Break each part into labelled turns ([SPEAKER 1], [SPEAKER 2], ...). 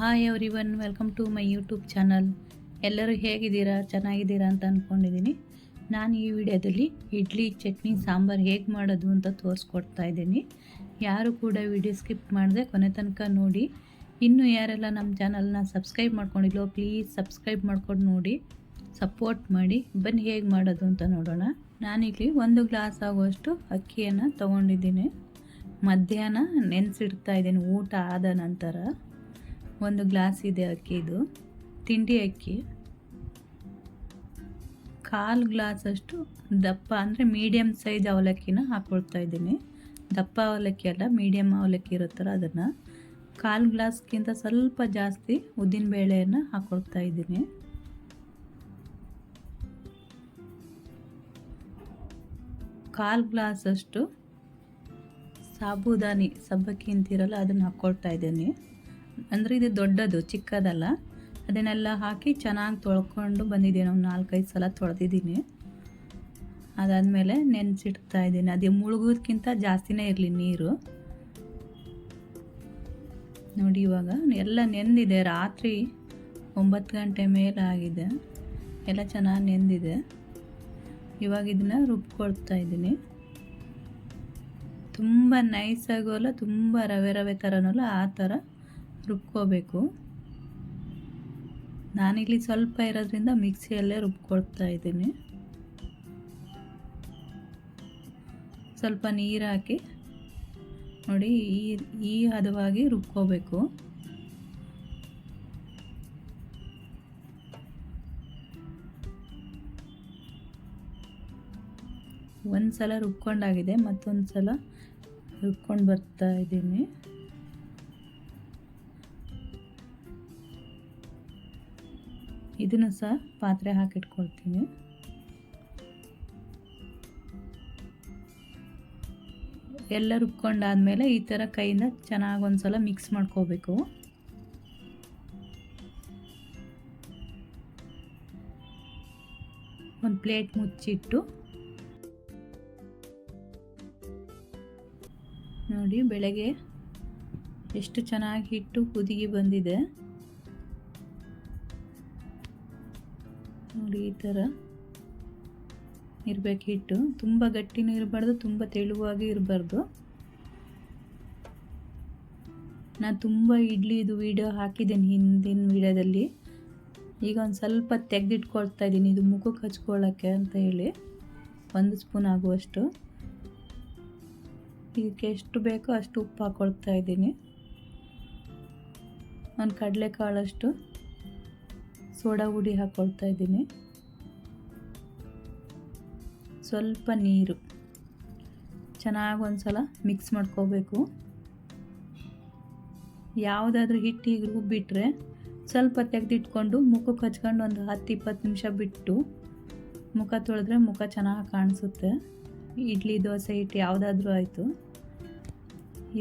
[SPEAKER 1] Hi everyone, welcome to my YouTube channel. ಎಲ್ಲರೂ ಹೇಗಿದ್ದೀರಾ? ಚೆನ್ನಾಗಿದ್ದೀರಾ ಅಂತ ಅಂದ್ಕೊಂಡಿದ್ದೀನಿ. ನಾನು ಈ ವಿಡಿಯೋದಲ್ಲಿ ಇಡ್ಲಿ, ಚಟ್ನಿ, ಸಾಂಬಾರು ಹೇಗೆ ಮಾಡೋದು ಅಂತ ತೋರಿಸ್ಕೊಡ್ತಾ ಇದ್ದೀನಿ. ಯಾರು ಕೂಡ ವಿಡಿಯೋ ಸ್ಕಿಪ್ ಮಾಡದೆ ಕೊನೆ ತನಕ ನೋಡಿ. ಇನ್ನೂ ಯಾರೆಲ್ಲ ನಮ್ಮ ಚಾನಲ್ನ ಸಬ್ಸ್ಕ್ರೈಬ್ ಮಾಡ್ಕೊಂಡಿಲ್ಲೋ ಪ್ಲೀಸ್ ಸಬ್ಸ್ಕ್ರೈಬ್ ಮಾಡ್ಕೊಂಡು ನೋಡಿ, ಸಪೋರ್ಟ್ ಮಾಡಿ. ಬನ್ನಿ ಹೇಗೆ ಮಾಡೋದು ಅಂತ ನೋಡೋಣ. ನಾನಿಲ್ಲಿ 1 ಗ್ಲಾಸ್ ಆಗುವಷ್ಟು ಅಕ್ಕಿಯನ್ನು ತೊಗೊಂಡಿದ್ದೀನಿ. ಮಧ್ಯಾಹ್ನ ನೆನೆಸಿಡ್ತಾ ಇದ್ದೀನಿ ಊಟ ಆದ ನಂತರ. 1 ಗ್ಲಾಸ್ ಇದೆ ಅಕ್ಕಿದು, ತಿಂಡಿ ಅಕ್ಕಿ. 1/4 ಗ್ಲಾಸಷ್ಟು ದಪ್ಪ ಅಂದರೆ ಮೀಡಿಯಮ್ ಸೈಜ್ ಅವಲಕ್ಕಿನ ಹಾಕ್ಕೊಳ್ತಾ ಇದ್ದೀನಿ. ದಪ್ಪ ಅವಲಕ್ಕಿ ಅಲ್ಲ, ಮೀಡಿಯಮ್ ಅವಲಕ್ಕಿ ಇರುತ್ತಲ್ಲ ಅದನ್ನು. 1/4 ಗ್ಲಾಸ್ಗಿಂತ ಸ್ವಲ್ಪ ಜಾಸ್ತಿ ಉದ್ದಿನಬೇಳೆಯನ್ನು ಹಾಕ್ಕೊಳ್ತಾ ಇದ್ದೀನಿ. ಕಾಲು ಗ್ಲಾಸಷ್ಟು ಸಾಬುದಾನಿ, ಸಬ್ಬಕ್ಕಿ ಅಂತಿರಲ್ಲ, ಅದನ್ನು ಹಾಕ್ಕೊಳ್ತಾ ಇದ್ದೀನಿ. ಅಂದರೆ ಇದು ದೊಡ್ಡದು, ಚಿಕ್ಕದಲ್ಲ. ಅದನ್ನೆಲ್ಲ ಹಾಕಿ ಚೆನ್ನಾಗಿ ತೊಳ್ಕೊಂಡು ಬಂದಿದ್ದೀನಿ. ಒಂದು 4-5 ಸಲ ತೊಳೆದಿದ್ದೀನಿ. ಅದಾದಮೇಲೆ ನೆನೆಸಿಡ್ತಾ ಇದ್ದೀನಿ. ಅದು ಮುಳುಗೋದಕ್ಕಿಂತ ಜಾಸ್ತಿನೇ ಇರಲಿ ನೀರು. ನೋಡಿ, ಇವಾಗ ಎಲ್ಲ ನೆಂದಿದೆ. ರಾತ್ರಿ 9 ಗಂಟೆ ಮೇಲೆ ಆಗಿದೆ. ಎಲ್ಲ ಚೆನ್ನಾಗಿ ನೆಂದಿದೆ. ಇವಾಗ ಇದನ್ನು ರುಬ್ಕೊಳ್ತಾ ಇದ್ದೀನಿ. ತುಂಬ ನೈಸಾಗೂ ಅಲ್ಲ, ತುಂಬ ರವೆ ಥರನೂ ಅಲ್ಲ, ಆ ಥರ ರುಬ್ಕೋಬೇಕು. ನಾನಿಲ್ಲಿ ಸ್ವಲ್ಪ ಇರೋದ್ರಿಂದ ಮಿಕ್ಸಿಯಲ್ಲೇ ರುಬ್ಕೊಳ್ತಾ ಇದ್ದೀನಿ. ಸ್ವಲ್ಪ ನೀರು ಹಾಕಿ ನೋಡಿ, ಈ ಹದವಾಗಿ ರುಬ್ಕೋಬೇಕು. ಒಂದು ಸಲ ರುಬ್ಕೊಂಡಾಗಿದೆ, ಮತ್ತೊಂದು ಸಲ ರುಬ್ಕೊಂಡು ಬರ್ತಾ ಇದ್ದೀನಿ. ಇದನ್ನು ಸಹ ಪಾತ್ರೆ ಹಾಕಿಟ್ಕೊಳ್ತೀನಿ. ಎಲ್ಲ ರುಬ್ಕೊಂಡಾದ್ಮೇಲೆ ಈ ಥರ ಕೈಯಿಂದ ಚೆನ್ನಾಗಿ ಒಂದು ಸಲ ಮಿಕ್ಸ್ ಮಾಡ್ಕೋಬೇಕು. ಒಂದು ಪ್ಲೇಟ್ ಮುಚ್ಚಿಟ್ಟು ನೋಡಿ, ಬೆಳಗ್ಗೆ ಎಷ್ಟು ಚೆನ್ನಾಗಿ ಹಿಟ್ಟು ಕುದಿಗೆ ಬಂದಿದೆ ನೋಡಿ. ಈ ಥರ ಇರಬೇಕು ಹಿಟ್ಟು. ತುಂಬ ಗಟ್ಟಿನೂ ಇರಬಾರ್ದು, ತುಂಬ ತೆಳುವಾಗಿ ಇರಬಾರ್ದು. ನಾನು ತುಂಬ ಇಡ್ಲಿದು ವಿಡಿಯೋ ಹಾಕಿದ್ದೀನಿ ಹಿಂದಿನ ವಿಡಿಯೋದಲ್ಲಿ. ಈಗ ಒಂದು ಸ್ವಲ್ಪ ತೆಗೆದಿಟ್ಕೊಳ್ತಾ ಇದ್ದೀನಿ, ಇದು ಮುಖಕ್ಕೆ ಹಚ್ಕೊಳ್ಳೋಕ್ಕೆ ಅಂತ ಹೇಳಿ. 1 ಸ್ಪೂನ್ ಆಗುವಷ್ಟು. ಇದಕ್ಕೆ ಎಷ್ಟು ಬೇಕೋ ಅಷ್ಟು ಉಪ್ಪು ಹಾಕ್ಕೊಳ್ತಾ ಇದ್ದೀನಿ. ಒಂದು ಕಡಲೆಕಾಳಷ್ಟು ಸೋಡಾ ಹುಡಿ ಹಾಕ್ಕೊಳ್ತಾ ಇದ್ದೀನಿ. ಸ್ವಲ್ಪ ನೀರು, ಚೆನ್ನಾಗಿ ಒಂದು ಸಲ ಮಿಕ್ಸ್ ಮಾಡ್ಕೋಬೇಕು. ಯಾವುದಾದ್ರೂ ಹಿಟ್ಟು ಈಗ ರುಬ್ಬಿಟ್ರೆ ಸ್ವಲ್ಪ ತೆಗೆದಿಟ್ಕೊಂಡು ಮುಖಕ್ಕೆ ಹಚ್ಕೊಂಡು ಒಂದು 10-20 ನಿಮಿಷ ಬಿಟ್ಟು ಮುಖ ತೊಳೆದ್ರೆ ಮುಖ ಚೆನ್ನಾಗಿ ಕಾಣಿಸುತ್ತೆ. ಇಡ್ಲಿ, ದೋಸೆ ಹಿಟ್ಟು ಯಾವುದಾದ್ರೂ ಆಯಿತು.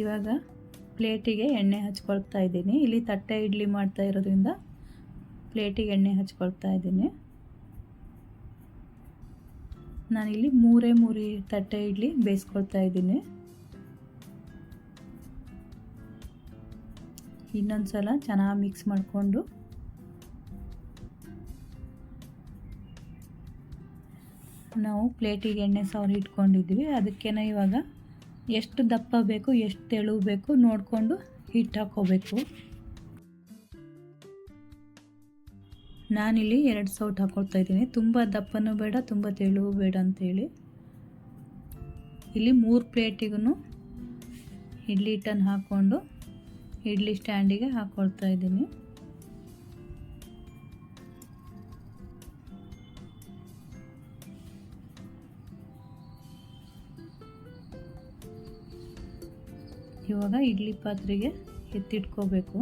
[SPEAKER 1] ಇವಾಗ ಪ್ಲೇಟಿಗೆ ಎಣ್ಣೆ ಹಚ್ಕೊಳ್ತಾ ಇದ್ದೀನಿ. ಇಲ್ಲಿ ತಟ್ಟೆ ಇಡ್ಲಿ ಮಾಡ್ತಾ ಇರೋದ್ರಿಂದ ಪ್ಲೇಟಿಗೆ ಎಣ್ಣೆ ಹಚ್ಕೊಳ್ತಾ ಇದ್ದೀನಿ. ನಾನಿಲ್ಲಿ 3 ತಟ್ಟೆ ಇಡ್ಲಿ ಬೇಯಿಸ್ಕೊಳ್ತಾ ಇದ್ದೀನಿ. ಇನ್ನೊಂದು ಸಲ ಚೆನ್ನಾಗಿ ಮಿಕ್ಸ್ ಮಾಡಿಕೊಂಡು ನಾವು ಪ್ಲೇಟಿಗೆ ಎಣ್ಣೆ ಸವರಿ ಇಟ್ಕೊಂಡಿದ್ವಿ. ಅದಕ್ಕೇನೆ ಇವಾಗ ಎಷ್ಟು ದಪ್ಪ ಬೇಕು, ಎಷ್ಟು ತೆಳು ಬೇಕು ನೋಡಿಕೊಂಡು ಹಿಟ್ಟು ಹಾಕ್ಕೋಬೇಕು. ನಾನಿಲ್ಲಿ 2 ಸೌಟ್ ಹಾಕ್ಕೊಳ್ತಾ ಇದ್ದೀನಿ. ತುಂಬ ದಪ್ಪನೂ ಬೇಡ, ತುಂಬ ತೆಳುವು ಬೇಡ ಅಂತೇಳಿ. ಇಲ್ಲಿ 3 ಪ್ಲೇಟಿಗೂ ಇಡ್ಲಿ ಹಿಟ್ಟನ್ನು ಹಾಕ್ಕೊಂಡು ಇಡ್ಲಿ ಸ್ಟ್ಯಾಂಡಿಗೆ ಹಾಕ್ಕೊಳ್ತಾ ಇದ್ದೀನಿ. ಇವಾಗ ಇಡ್ಲಿ ಪಾತ್ರೆಗೆ ಎತ್ತಿಟ್ಕೋಬೇಕು.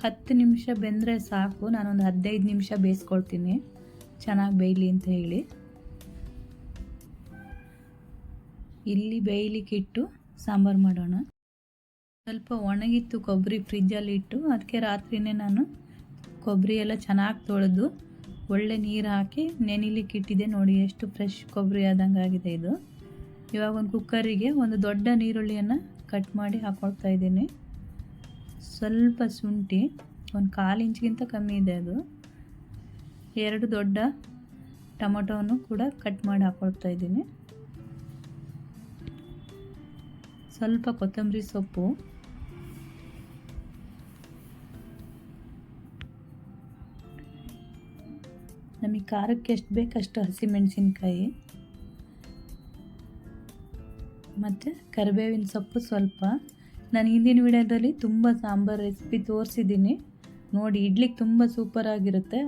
[SPEAKER 1] 10 ನಿಮಿಷ ಬೆಂದರೆ ಸಾಕು. ನಾನೊಂದು 15 ನಿಮಿಷ ಬೇಯಿಸ್ಕೊಳ್ತೀನಿ, ಚೆನ್ನಾಗಿ ಬೇಯಲಿ ಅಂತ ಹೇಳಿ. ಇಲ್ಲಿ ಬೇಯಲಿಕ್ಕೆ ಇಟ್ಟು ಸಾಂಬಾರು ಮಾಡೋಣ. ಸ್ವಲ್ಪ ಒಣಗಿತ್ತು ಕೊಬ್ಬರಿ ಫ್ರಿಜ್ಜಲ್ಲಿ ಇಟ್ಟು, ಅದಕ್ಕೆ ರಾತ್ರಿನೇ ನಾನು ಕೊಬ್ಬರಿ ಎಲ್ಲ ಚೆನ್ನಾಗಿ ತೊಳೆದು ಒಳ್ಳೆ ನೀರು ಹಾಕಿ ನೆನಿಲಿಕ್ಕೆ ಇಟ್ಟಿದ್ದೆ. ನೋಡಿ ಎಷ್ಟು ಫ್ರೆಶ್ ಕೊಬ್ಬರಿ ಆದಂಗೆ ಆಗಿದೆ ಇದು. ಇವಾಗ ಒಂದು ಕುಕ್ಕರಿಗೆ ಒಂದು ದೊಡ್ಡ ಈರುಳ್ಳಿಯನ್ನು ಕಟ್ ಮಾಡಿ ಹಾಕ್ಕೊಳ್ತಾ ಇದ್ದೀನಿ. ಸ್ವಲ್ಪ ಶುಂಠಿ, ಒಂದು 1/4 ಇಂಚ್ಗಿಂತ ಕಮ್ಮಿ ಇದೆ ಅದು. 2 ದೊಡ್ಡ ಟೊಮೊಟೊವನ್ನು ಕೂಡ ಕಟ್ ಮಾಡಿ ಹಾಕ್ಕೊಳ್ತಾ ಇದ್ದೀನಿ. ಸ್ವಲ್ಪ ಕೊತ್ತಂಬರಿ ಸೊಪ್ಪು, ನಮಗೆ ಖಾರಕ್ಕೆ ಎಷ್ಟು ಬೇಕಷ್ಟು ಹಸಿಮೆಣಸಿನ್ಕಾಯಿ ಮತ್ತು ಕರಿಬೇವಿನ ಸೊಪ್ಪು ಸ್ವಲ್ಪ. ನಾನು ಹಿಂದಿನ ವಿಡಿಯೋದಲ್ಲಿ ತುಂಬ ಸಾಂಬಾರು ರೆಸಿಪಿ ತೋರಿಸಿದ್ದೀನಿ ನೋಡಿ, ಇಡ್ಲಿಗೆ ತುಂಬ ಸೂಪರಾಗಿರುತ್ತೆ.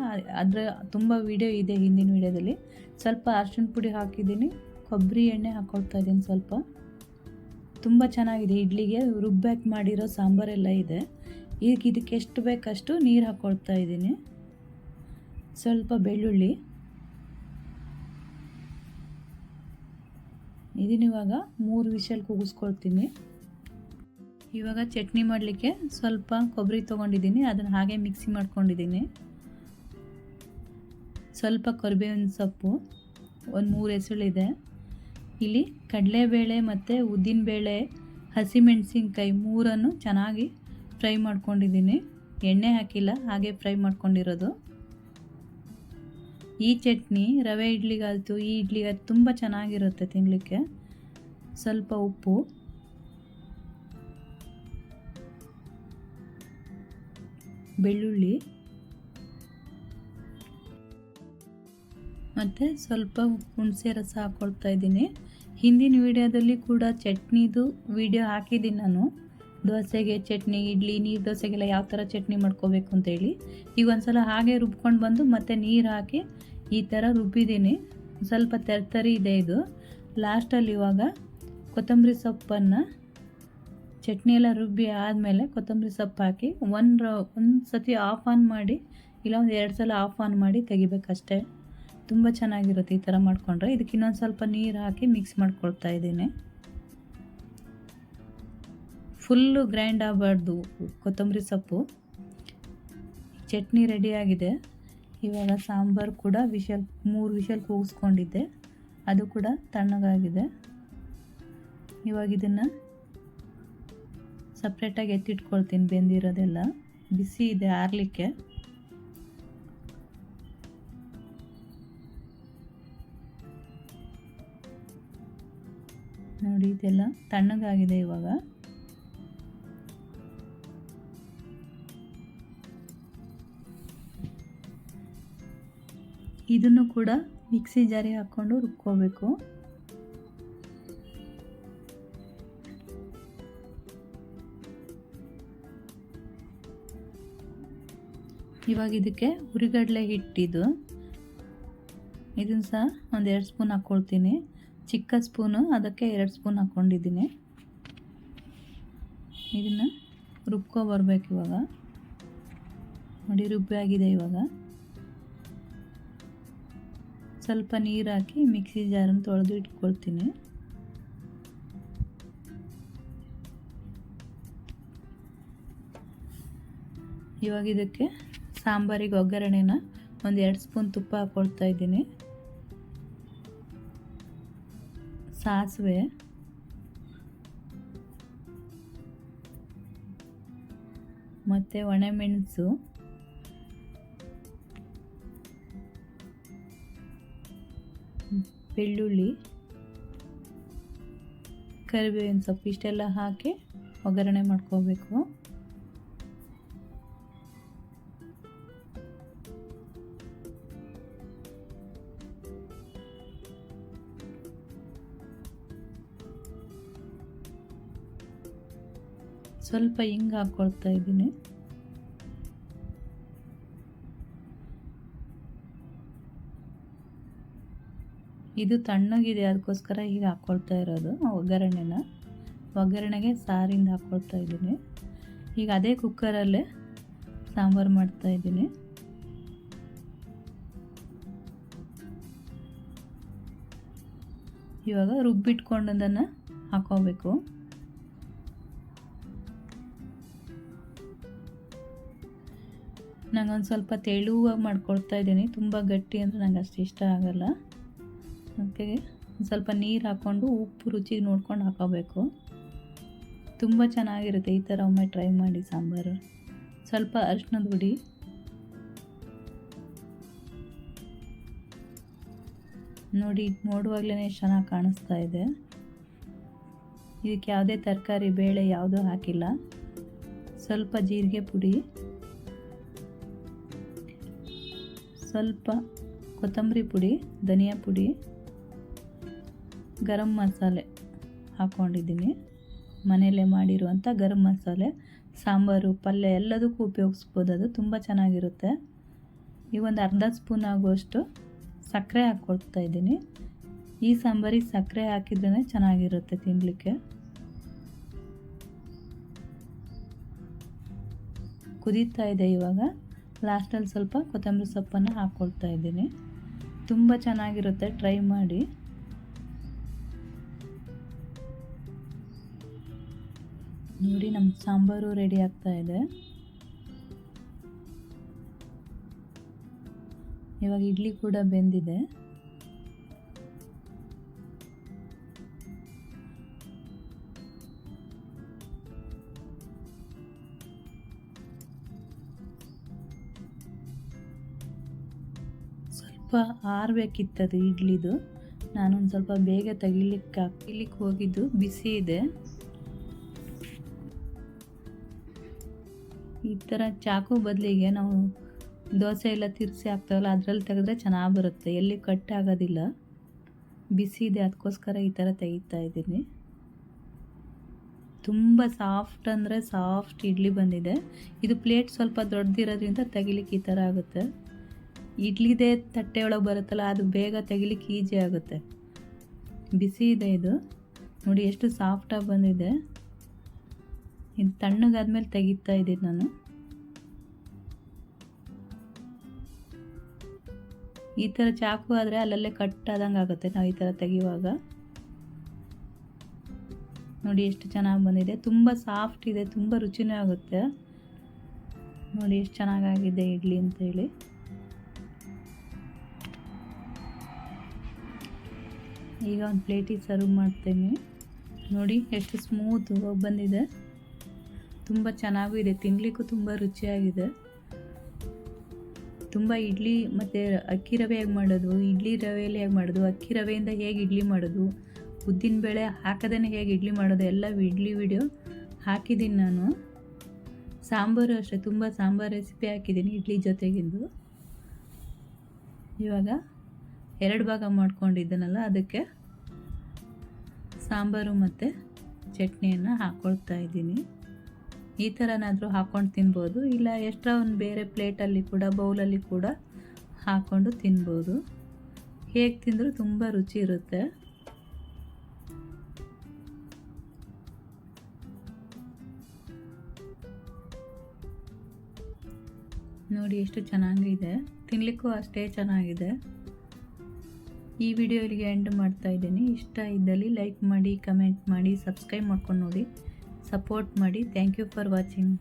[SPEAKER 1] ಅದರ ತುಂಬ ವಿಡಿಯೋ ಇದೆ ಹಿಂದಿನ ವಿಡಿಯೋದಲ್ಲಿ. ಸ್ವಲ್ಪ ಅರಿಶಿಣ ಪುಡಿ ಹಾಕಿದ್ದೀನಿ, ಕೊಬ್ಬರಿ ಎಣ್ಣೆ ಹಾಕ್ಕೊಳ್ತಾ ಇದ್ದೀನಿ ಸ್ವಲ್ಪ. ತುಂಬ ಚೆನ್ನಾಗಿದೆ, ಇಡ್ಲಿಗೆ ರುಬ್ಬಾಕ್ ಮಾಡಿರೋ ಸಾಂಬಾರೆಲ್ಲ ಇದೆ. ಈಗ ಇದಕ್ಕೆ ಎಷ್ಟು ಬೇಕಷ್ಟು ನೀರು ಹಾಕ್ಕೊಳ್ತಾ ಇದ್ದೀನಿ. ಸ್ವಲ್ಪ ಬೆಳ್ಳುಳ್ಳಿ, ಇದನ್ನಿವಾಗ 3 ವಿಷಲ್ ಕೂಗಿಸ್ಕೊಳ್ತೀನಿ. ಇವಾಗ ಚಟ್ನಿ ಮಾಡಲಿಕ್ಕೆ ಸ್ವಲ್ಪ ಕೊಬ್ಬರಿ ತೊಗೊಂಡಿದ್ದೀನಿ, ಅದನ್ನು ಹಾಗೆ ಮಿಕ್ಸಿ ಮಾಡ್ಕೊಂಡಿದ್ದೀನಿ. ಸ್ವಲ್ಪ ಕರಿಬೇವಿನ ಸೊಪ್ಪು, ಒಂದು 3 ಎಸಳಿದೆ. ಇಲ್ಲಿ ಕಡಲೆಬೇಳೆ ಮತ್ತು ಉದ್ದಿನಬೇಳೆ, ಹಸಿಮೆಣಸಿನ್ಕಾಯಿ 3 ಚೆನ್ನಾಗಿ ಫ್ರೈ ಮಾಡ್ಕೊಂಡಿದ್ದೀನಿ. ಎಣ್ಣೆ ಹಾಕಿಲ್ಲ, ಹಾಗೆ ಫ್ರೈ ಮಾಡ್ಕೊಂಡಿರೋದು. ಈ ಚಟ್ನಿ ರವೆ ಇಡ್ಲಿಗಾಯ್ತು, ಈ ಇಡ್ಲಿಗಾಯ್ತು ತುಂಬ ಚೆನ್ನಾಗಿರುತ್ತೆ ತಿನ್ನಲಿಕ್ಕೆ. ಸ್ವಲ್ಪ ಉಪ್ಪು, ಬೆಳ್ಳುಳ್ಳಿ ಮತ್ತು ಸ್ವಲ್ಪ ಹುಣಸೆ ರಸ ಹಾಕ್ಕೊಳ್ತಾ ಇದ್ದೀನಿ. ಹಿಂದಿನ ವಿಡಿಯೋದಲ್ಲಿ ಕೂಡ ಚಟ್ನಿದು ವಿಡಿಯೋ ಹಾಕಿದ್ದೀನಿ ನಾನು. ದೋಸೆಗೆ ಚಟ್ನಿ, ಇಡ್ಲಿ, ನೀರು ದೋಸೆಗೆಲ್ಲ ಯಾವ ಥರ ಚಟ್ನಿ ಮಾಡ್ಕೋಬೇಕು ಅಂತೇಳಿ. ಈಗ ಒಂದ್ಸಲ ಹಾಗೆ ರುಬ್ಕೊಂಡು ಬಂದು ಮತ್ತೆ ನೀರು ಹಾಕಿ ಈ ಥರ ರುಬ್ಬಿದ್ದೀನಿ. ಸ್ವಲ್ಪ ತರ್ತರಿ ಇದೆ ಇದು. ಲಾಸ್ಟಲ್ಲಿ ಇವಾಗ ಕೊತ್ತಂಬರಿ ಸೊಪ್ಪನ್ನು, ಚಟ್ನಿ ಎಲ್ಲ ರುಬ್ಬಿ ಆದಮೇಲೆ ಕೊತ್ತಂಬರಿ ಸೊಪ್ಪು ಹಾಕಿ ಒಂದು ಸತಿ ಆಫ್ ಆನ್ ಮಾಡಿ, ಇಲ್ಲ ಒಂದು 2 ಸಲ ಆಫ್ ಆನ್ ಮಾಡಿ ತೆಗಿಬೇಕಷ್ಟೇ. ತುಂಬ ಚೆನ್ನಾಗಿರುತ್ತೆ ಈ ಥರ ಮಾಡಿಕೊಂಡ್ರೆ. ಇದಕ್ಕೆ ಇನ್ನೊಂದು ಸ್ವಲ್ಪ ನೀರು ಹಾಕಿ ಮಿಕ್ಸ್ ಮಾಡ್ಕೊಳ್ತಾ ಇದ್ದೀನಿ. ಫುಲ್ಲು ಗ್ರೈಂಡ್ ಆಗಬಾರ್ದು ಕೊತ್ತಂಬರಿ ಸೊಪ್ಪು. ಚಟ್ನಿ ರೆಡಿಯಾಗಿದೆ. ಇವಾಗ ಸಾಂಬಾರು ಕೂಡ 3 ವಿಷಲ್ ಕೂಗಿಸ್ಕೊಂಡಿದ್ದೆ, ಅದು ಕೂಡ ತಣ್ಣಗಾಗಿದೆ. ಇವಾಗ ಇದನ್ನು ಸಪ್ರೇಟಾಗಿ ಎತ್ತಿಟ್ಕೊಳ್ತೀನಿ. ಬೆಂದಿರೋದೆಲ್ಲ ಬಿಸಿ ಇದೆ ಆರಲಿಕ್ಕೆ. ನೋಡಿ, ಇದೆಲ್ಲ ತಣ್ಣಗಾಗಿದೆ ಇವಾಗ. ಇದನ್ನು ಕೂಡ ಮಿಕ್ಸಿ ಜಾರಿಗೆ ಹಾಕ್ಕೊಂಡು ರುಬ್ಕೋಬೇಕು. ಇವಾಗ ಇದಕ್ಕೆ ಹುರಿಗಡಲೆ ಹಿಟ್ಟಿದು, ಇದನ್ನು ಸಹ ಒಂದು 2 ಸ್ಪೂನ್ ಹಾಕ್ಕೊಳ್ತೀನಿ. ಚಿಕ್ಕ ಸ್ಪೂನು, ಅದಕ್ಕೆ 2 ಸ್ಪೂನ್ ಹಾಕ್ಕೊಂಡಿದ್ದೀನಿ. ಇದನ್ನು ರುಬ್ಕೊಬರ್ಬೇಕು ಇವಾಗ. ನೋಡಿ, ರುಬ್ಬಿ ಆಗಿದೆ. ಇವಾಗ ಸ್ವಲ್ಪ ನೀರು ಹಾಕಿ ಮಿಕ್ಸಿ ಜಾರನ್ನು ತೊಳೆದು ಇಟ್ಕೊಳ್ತೀನಿ. ಇವಾಗ ಇದಕ್ಕೆ ಸಾಂಬಾರಿಗೆ ಒಗ್ಗರಣೆನ ಒಂದು 2 ಸ್ಪೂನ್ ತುಪ್ಪ ಹಾಕ್ಕೊಳ್ತಾ ಇದ್ದೀನಿ. ಸಾಸಿವೆ, ಮತ್ತು ಒಣಮೆಣಸು, ಬೆಳ್ಳುಳ್ಳಿ, ಕರಿಬೇವಿನ ಸೊಪ್ಪು ಇಷ್ಟೆಲ್ಲ ಹಾಕಿ ಒಗ್ಗರಣೆ ಮಾಡ್ಕೋಬೇಕು. ಸ್ವಲ್ಪ ಹಿಂಗೆ ಹಾಕ್ಕೊಳ್ತಾ ಇದ್ದೀನಿ. ಇದು ತಣ್ಣಗಿದೆ, ಅದಕ್ಕೋಸ್ಕರ ಹೀಗೆ ಹಾಕ್ಕೊಳ್ತಾ ಇರೋದು ಒಗ್ಗರಣೆಗೆ ಸಾರಿಂದ ಹಾಕ್ಕೊಳ್ತಾ ಇದ್ದೀನಿ. ಈಗ ಅದೇ ಕುಕ್ಕರಲ್ಲೇ ಸಾಂಬಾರು ಮಾಡ್ತಾ ಇದ್ದೀನಿ. ಇವಾಗ ರುಬ್ಬಿಟ್ಕೊಂಡದನ್ನು ಹಾಕೋಬೇಕು. ನಂಗೊಂದು ಸ್ವಲ್ಪ ತೆಳುವಾಗಿ ಮಾಡ್ಕೊಳ್ತಾ ಇದ್ದೀನಿ. ತುಂಬ ಗಟ್ಟಿ ಅಂದರೆ ನಂಗೆ ಅಷ್ಟು ಇಷ್ಟ ಆಗಲ್ಲ. ಅದಕ್ಕೆ ಸ್ವಲ್ಪ ನೀರು ಹಾಕ್ಕೊಂಡು ಉಪ್ಪು ರುಚಿಗೆ ನೋಡ್ಕೊಂಡು ಹಾಕೋಬೇಕು. ತುಂಬ ಚೆನ್ನಾಗಿರುತ್ತೆ. ಈ ಥರ ಒಮ್ಮೆ ಟ್ರೈ ಮಾಡಿ ಸಾಂಬಾರು. ಸ್ವಲ್ಪ ಅರಿಶಿನದ ಪುಡಿ, ನೋಡಿ ನೋಡುವಾಗಲೇ ಎಷ್ಟು ಚೆನ್ನಾಗಿ ಕಾಣಿಸ್ತಾ ಇದೆ. ಇದಕ್ಕೆ ಯಾವುದೇ ತರಕಾರಿ ಬೇಳೆ ಯಾವುದೂ ಹಾಕಿಲ್ಲ. ಸ್ವಲ್ಪ ಜೀರಿಗೆ ಪುಡಿ, ಸ್ವಲ್ಪ ಕೊತ್ತಂಬರಿ ಪುಡಿ, ಧನಿಯಾ ಪುಡಿ, ಗರಂ ಮಸಾಲೆ ಹಾಕ್ಕೊಂಡಿದ್ದೀನಿ. ಮನೆಯಲ್ಲೇ ಮಾಡಿರುವಂಥ ಗರಂ ಮಸಾಲೆ. ಸಾಂಬಾರು, ಪಲ್ಯ ಎಲ್ಲದಕ್ಕೂ ಉಪಯೋಗಿಸ್ಬೋದು. ಅದು ತುಂಬ ಚೆನ್ನಾಗಿರುತ್ತೆ. ಈ ಒಂದು ಅರ್ಧ ಸ್ಪೂನ್ ಆಗುವಷ್ಟು ಸಕ್ಕರೆ ಹಾಕ್ಕೊಳ್ತಾ ಇದ್ದೀನಿ. ಈ ಸಾಂಬಾರಿಗೆ ಸಕ್ಕರೆ ಹಾಕಿದ್ರೇ ಚೆನ್ನಾಗಿರುತ್ತೆ ತಿನ್ನಲಿಕ್ಕೆ. ಕುದೀತಾ ಇದೆ. ಇವಾಗ ಲಾಸ್ಟಲ್ಲಿ ಸ್ವಲ್ಪ ಕೊತ್ತಂಬರಿ ಸೊಪ್ಪನ್ನು ಹಾಕ್ಕೊಳ್ತಾ ಇದ್ದೀನಿ. ತುಂಬ ಚೆನ್ನಾಗಿರುತ್ತೆ, ಟ್ರೈ ಮಾಡಿ. ನೋಡಿ ನಮ್ಮ ಸಾಂಬಾರು ರೆಡಿ ಆಗ್ತಾ ಇದೆ. ಇವಾಗ ಇಡ್ಲಿ ಕೂಡ ಬೆಂದಿದೆ. ಸ್ವಲ್ಪ ಆರಬೇಕಿತ್ತದು ಇಡ್ಲಿದು. ನಾನೊಂದು ಸ್ವಲ್ಪ ಬೇಗ ತೆಗಿಲಿಕ್ಕೆ ಹೋಗಿದ್ದು, ಬಿಸಿ ಇದೆ. ಈ ಥರ ಚಾಕು ಬದಲಿಗೆ ನಾವು ದೋಸೆ ಎಲ್ಲ ತಿರ್ಸಿ ಹಾಕ್ತಾವಲ್ಲ, ಅದರಲ್ಲಿ ತೆಗೆದ್ರೆ ಚೆನ್ನಾಗಿ ಬರುತ್ತೆ, ಎಲ್ಲಿ ಕಟ್ ಆಗೋದಿಲ್ಲ. ಬಿಸಿ ಇದೆ, ಅದಕ್ಕೋಸ್ಕರ ಈ ಥರ ತೆಗಿತಾ ಇದ್ದೀನಿ. ತುಂಬ ಸಾಫ್ಟ್ ಅಂದರೆ ಸಾಫ್ಟ್ ಇಡ್ಲಿ ಬಂದಿದೆ. ಇದು ಪ್ಲೇಟ್ ಸ್ವಲ್ಪ ದೊಡ್ಡದಿರೋದ್ರಿಂದ ತೆಗಿಲಿಕ್ಕೆ ಈ ಥರ ಆಗುತ್ತೆ. ಇಡ್ಲಿದೇ ತಟ್ಟೆ ಒಳಗೆ ಬರುತ್ತಲ್ಲ, ಅದು ಬೇಗ ತೆಗಿಲಿಕ್ಕೆ ಈಜಿ ಆಗುತ್ತೆ. ಬಿಸಿ ಇದೆ ಇದು. ನೋಡಿ ಎಷ್ಟು ಸಾಫ್ಟಾಗಿ ಬಂದಿದೆ. ಇದು ತಣ್ಣಗಾದ್ಮೇಲೆ ತೆಗಿತಾ ಇದ್ದೀನಿ ನಾನು. ಈ ಥರ ಚಾಕು ಆದರೆ ಅಲ್ಲಲ್ಲೇ ಕಟ್ ಆದಂಗೆ ಆಗುತ್ತೆ ನಾವು ಈ ಥರ ತೆಗಿಯುವಾಗ. ನೋಡಿ ಎಷ್ಟು ಚೆನ್ನಾಗಿ ಬಂದಿದೆ. ತುಂಬ ಸಾಫ್ಟ್ ಇದೆ, ತುಂಬ ರುಚಿನೂ ಆಗುತ್ತೆ. ನೋಡಿ ಎಷ್ಟು ಚೆನ್ನಾಗಾಗಿದೆ ಇಡ್ಲಿ ಅಂತೇಳಿ. ಈಗ ಒಂದು ಪ್ಲೇಟಿಗೆ ಸರ್ವ್ ಮಾಡ್ತೇನೆ. ನೋಡಿ ಎಷ್ಟು ಸ್ಮೂತ್ ಬಂದಿದೆ. ತುಂಬ ಚೆನ್ನಾಗೂ ಇದೆ, ತಿನ್ನಲಿಕ್ಕೂ ತುಂಬ ರುಚಿಯಾಗಿದೆ. ತುಂಬ ಇಡ್ಲಿ ಮತ್ತು ಅಕ್ಕಿ ರವೆ ಹೇಗೆ ಮಾಡೋದು, ಇಡ್ಲಿ ರವೆಯಲ್ಲಿ ಹೇಗೆ ಮಾಡೋದು, ಅಕ್ಕಿ ರವೆಯಿಂದ ಹೇಗೆ ಇಡ್ಲಿ ಮಾಡೋದು, ಉದ್ದಿನಬೇಳೆ ಹಾಕದೇ ಹೇಗೆ ಇಡ್ಲಿ ಮಾಡೋದು ಎಲ್ಲ ಇಡ್ಲಿ ವಿಡಿಯೋ ಹಾಕಿದ್ದೀನಿ ನಾನು. ಸಾಂಬಾರು ಅಷ್ಟೇ, ತುಂಬ ಸಾಂಬಾರು ರೆಸಿಪಿ ಹಾಕಿದ್ದೀನಿ ಇಡ್ಲಿ ಜೊತೆಗಿಂದು. ಇವಾಗ 2 ಭಾಗ ಮಾಡ್ಕೊಂಡಿದ್ದೀನಲ್ಲ, ಅದಕ್ಕೆ ಸಾಂಬಾರು ಮತ್ತು ಚಟ್ನಿಯನ್ನು ಹಾಕ್ಕೊಳ್ತಾ ಇದ್ದೀನಿ. ಈ ಥರನಾದರೂ ಹಾಕ್ಕೊಂಡು ತಿನ್ಬೋದು, ಇಲ್ಲ ಎಕ್ಸ್ಟ್ರಾ ಒಂದು ಬೇರೆ ಪ್ಲೇಟಲ್ಲಿ ಕೂಡ, ಬೌಲಲ್ಲಿ ಕೂಡ ಹಾಕ್ಕೊಂಡು ತಿನ್ಬೋದು. ಹೇಗೆ ತಿಂದರೂ ತುಂಬ ರುಚಿ ಇರುತ್ತೆ. ನೋಡಿ ಎಷ್ಟು ಚೆನ್ನಾಗಿದೆ, ತಿನ್ನಲಿಕ್ಕೂ ಅಷ್ಟೇ ಚೆನ್ನಾಗಿದೆ. ಈ ವಿಡಿಯೋ ಇಲ್ಲಿಗೆ ಎಂಡ್ ಮಾಡ್ತಾ ಇದ್ದೀನಿ. ಇಷ್ಟ ಇದ್ದಲ್ಲಿ ಲೈಕ್ ಮಾಡಿ, ಕಮೆಂಟ್ ಮಾಡಿ, ಸಬ್ಸ್ಕ್ರೈಬ್ ಮಾಡ್ಕೊಂಡು ನೋಡಿ, ಸಪೋರ್ಟ್ ಮಾಡಿ. Thank you for watching.